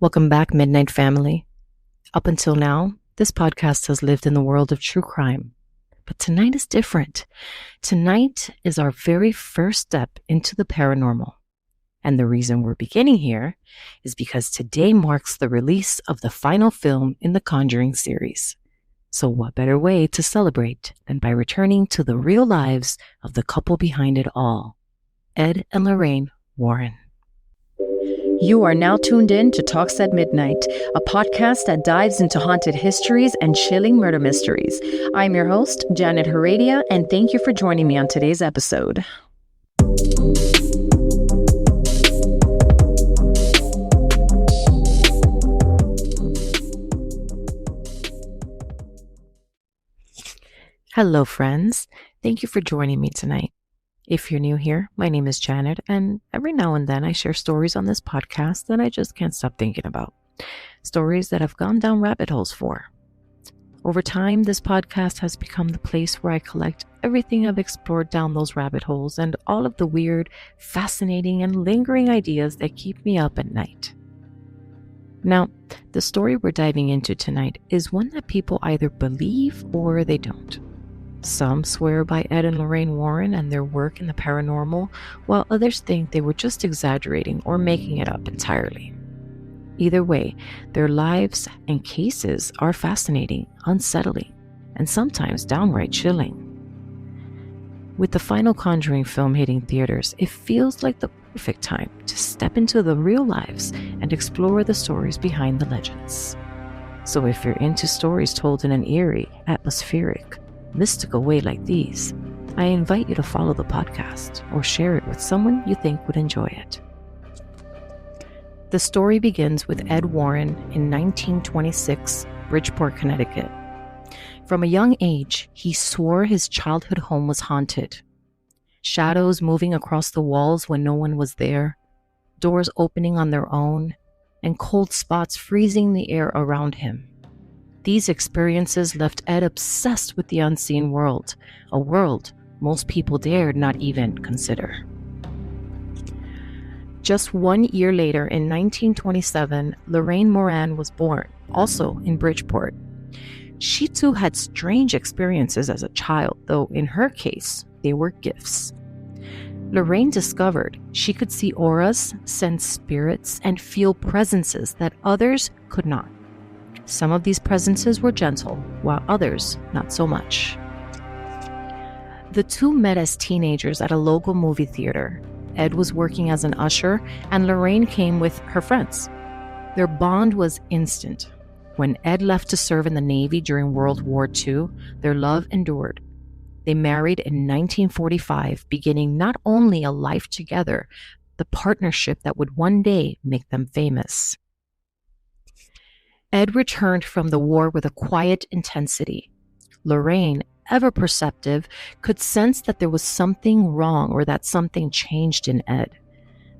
Welcome back, Midnight Family. Up until now, this podcast has lived in the world of true crime. But tonight is different. Tonight is our very first step into the paranormal. And the reason we're beginning here is because today marks the release of the final film in the Conjuring series. So what better way to celebrate than by returning to the real lives of the couple behind it all, Ed and Lorraine Warren. You are now tuned in to Talks at Midnight, a podcast that dives into haunted histories and chilling murder mysteries. I'm your host, Janet Heredia, and thank you for joining me on today's episode. Hello, friends. Thank you for joining me tonight. If you're new here, my name is Janet, and every now and then I share stories on this podcast that I just can't stop thinking about. Stories that I've gone down rabbit holes for. Over time, this podcast has become the place where I collect everything I've explored down those rabbit holes and all of the weird, fascinating, and lingering ideas that keep me up at night. Now, the story we're diving into tonight is one that people either believe or they don't. Some swear by Ed and Lorraine Warren and their work in the paranormal, while others think they were just exaggerating or making it up entirely. Either way, their lives and cases are fascinating, unsettling, and sometimes downright chilling. With the final Conjuring film hitting theaters, it feels like the perfect time to step into the real lives and explore the stories behind the legends. So if you're into stories told in an eerie, atmospheric, mystical way like these, I invite you to follow the podcast or share it with someone you think would enjoy it. The story begins with Ed Warren in 1926, Bridgeport, Connecticut. From a young age, he swore his childhood home was haunted. Shadows moving across the walls when no one was there, doors opening on their own, and cold spots freezing the air around him. These experiences left Ed obsessed with the unseen world, a world most people dared not even consider. Just 1 year later, in 1927, Lorraine Warren was born, also in Bridgeport. She too had strange experiences as a child, though in her case, they were gifts. Lorraine discovered she could see auras, sense spirits, and feel presences that others could not. Some of these presences were gentle, while others not so much. The two met as teenagers at a local movie theater. Ed was working as an usher, and Lorraine came with her friends. Their bond was instant. When Ed left to serve in the Navy during World War II, their love endured. They married in 1945, beginning not only a life together, the partnership that would one day make them famous. Ed returned from the war with a quiet intensity. Lorraine, ever perceptive, could sense that there was something wrong or that something changed in Ed.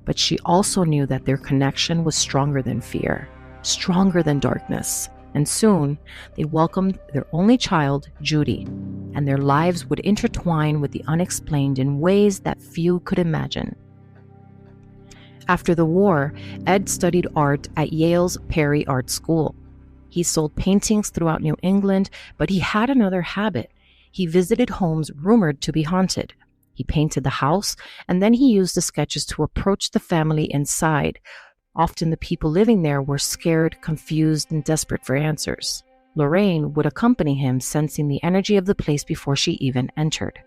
But she also knew that their connection was stronger than fear, stronger than darkness. And soon, they welcomed their only child, Judy, and their lives would intertwine with the unexplained in ways that few could imagine. After the war, Ed studied art at Yale's Perry Art School. He sold paintings throughout New England, but he had another habit. He visited homes rumored to be haunted. He painted the house, and then he used the sketches to approach the family inside. Often the people living there were scared, confused, and desperate for answers. Lorraine would accompany him, sensing the energy of the place before she even entered.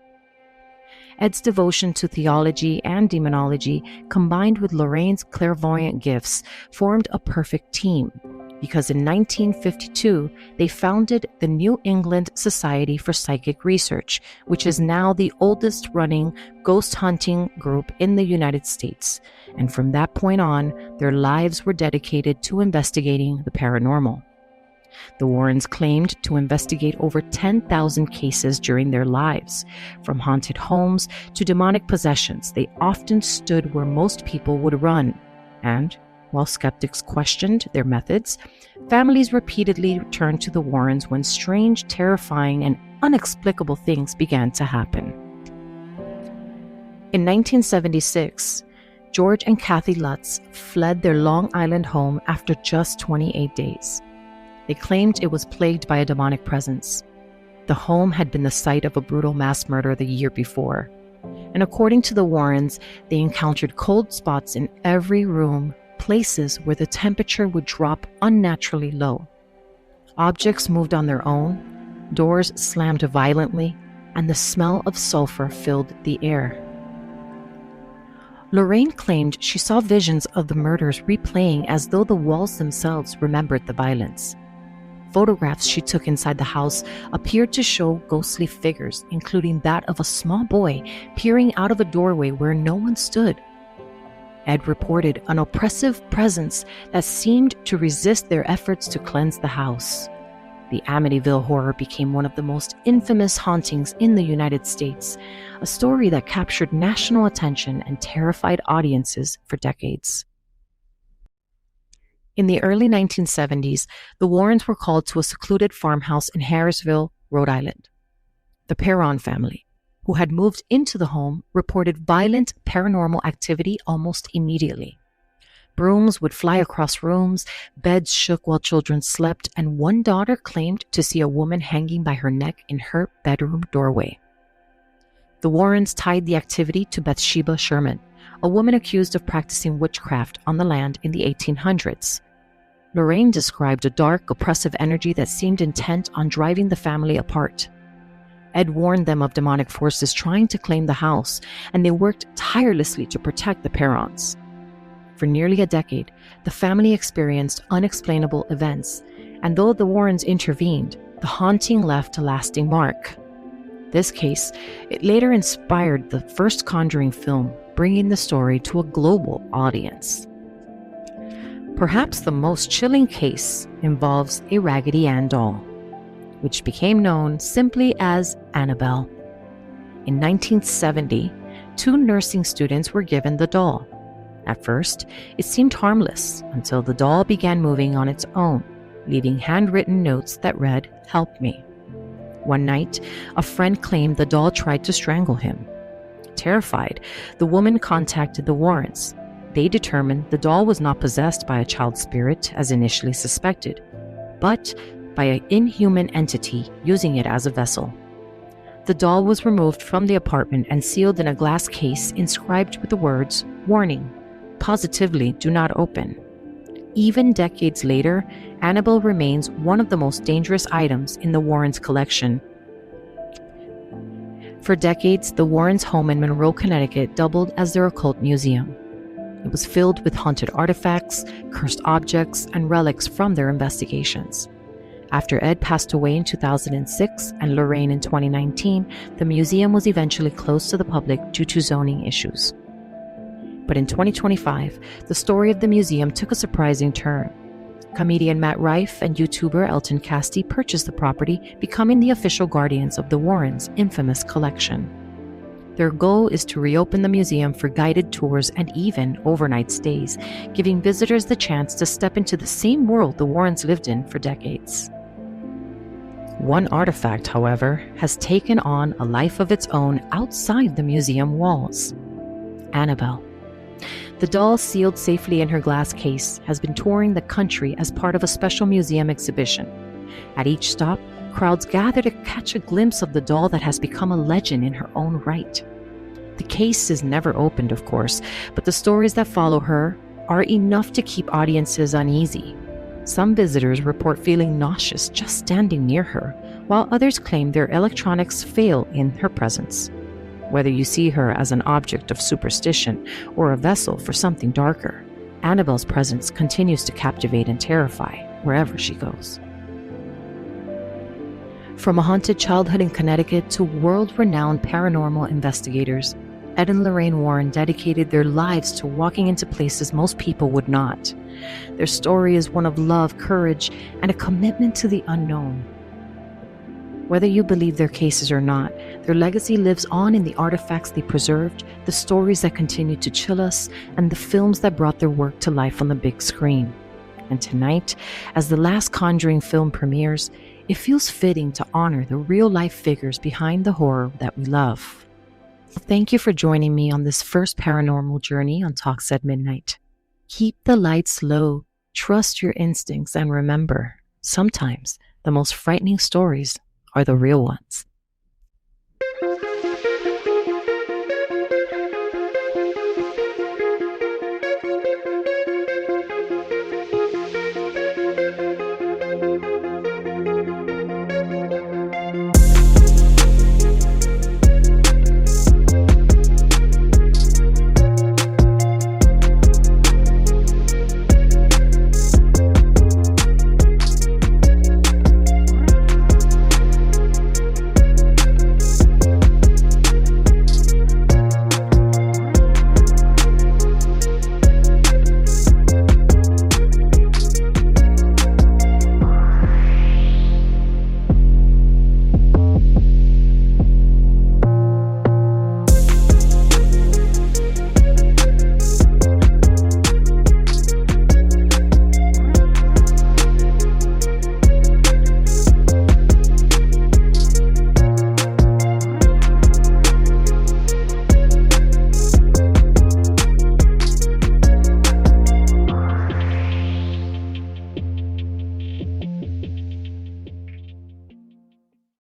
Ed's devotion to theology and demonology, combined with Lorraine's clairvoyant gifts, formed a perfect team. Because in 1952, they founded the New England Society for Psychic Research, which is now the oldest running ghost hunting group in the United States. And from that point on, their lives were dedicated to investigating the paranormal. The Warrens claimed to investigate over 10,000 cases during their lives. From haunted homes to demonic possessions, they often stood where most people would run. And while skeptics questioned their methods, families repeatedly turned to the Warrens when strange, terrifying, and unexplicable things began to happen. In 1976, George and Kathy Lutz fled their Long Island home after just 28 days. They claimed it was plagued by a demonic presence. The home had been the site of a brutal mass murder the year before. And according to the Warrens, they encountered cold spots in every room, places where the temperature would drop unnaturally low. Objects moved on their own, doors slammed violently, and the smell of sulfur filled the air. Lorraine claimed she saw visions of the murders replaying as though the walls themselves remembered the violence. Photographs she took inside the house appeared to show ghostly figures, including that of a small boy peering out of a doorway where no one stood. Ed reported an oppressive presence that seemed to resist their efforts to cleanse the house. The Amityville horror became one of the most infamous hauntings in the United States, a story that captured national attention and terrified audiences for decades. In the early 1970s, the Warrens were called to a secluded farmhouse in Harrisville, Rhode Island. The Perron family, who had moved into the home, reported violent paranormal activity almost immediately. Brooms would fly across rooms, beds shook while children slept, and one daughter claimed to see a woman hanging by her neck in her bedroom doorway. The Warrens tied the activity to Bathsheba Sherman, a woman accused of practicing witchcraft on the land in the 1800s. Lorraine described a dark, oppressive energy that seemed intent on driving the family apart. Ed warned them of demonic forces trying to claim the house, and they worked tirelessly to protect the Perrons. For nearly a decade, the family experienced unexplainable events, and though the Warrens intervened, the haunting left a lasting mark. This case, it later inspired the first Conjuring film, bringing the story to a global audience. Perhaps the most chilling case involves a Raggedy Ann doll, which became known simply as Annabelle. In 1970, 2 nursing students were given the doll. At first, it seemed harmless until the doll began moving on its own, leaving handwritten notes that read, "Help me." One night, a friend claimed the doll tried to strangle him. Terrified, the woman contacted the Warrens. They determined the doll was not possessed by a child spirit as initially suspected, but by an inhuman entity using it as a vessel. The doll was removed from the apartment and sealed in a glass case inscribed with the words, "Warning, positively do not open." Even decades later, Annabelle remains one of the most dangerous items in the Warrens' collection. For decades, the Warrens' home in Monroe, Connecticut doubled as their occult museum. It was filled with haunted artifacts, cursed objects, and relics from their investigations. After Ed passed away in 2006 and Lorraine in 2019, the museum was eventually closed to the public due to zoning issues. But in 2025, the story of the museum took a surprising turn. Comedian Matt Rife and YouTuber Elton Casti purchased the property, becoming the official guardians of the Warrens' infamous collection. Their goal is to reopen the museum for guided tours and even overnight stays, giving visitors the chance to step into the same world the Warrens lived in for decades. One artifact, however, has taken on a life of its own outside the museum walls: Annabelle. The doll, sealed safely in her glass case, has been touring the country as part of a special museum exhibition. At each stop, crowds gather to catch a glimpse of the doll that has become a legend in her own right. The case is never opened, of course, but the stories that follow her are enough to keep audiences uneasy. Some visitors report feeling nauseous just standing near her, while others claim their electronics fail in her presence. Whether you see her as an object of superstition or a vessel for something darker, Annabelle's presence continues to captivate and terrify wherever she goes. From a haunted childhood in Connecticut to world-renowned paranormal investigators, Ed and Lorraine Warren dedicated their lives to walking into places most people would not. Their story is one of love, courage, and a commitment to the unknown. Whether you believe their cases or not, their legacy lives on in the artifacts they preserved, the stories that continue to chill us, and the films that brought their work to life on the big screen. And tonight, as the last Conjuring film premieres, it feels fitting to honor the real-life figures behind the horror that we love. Thank you for joining me on this first paranormal journey on Talks at Midnight. Keep the lights low, trust your instincts, and remember, sometimes the most frightening stories are the real ones.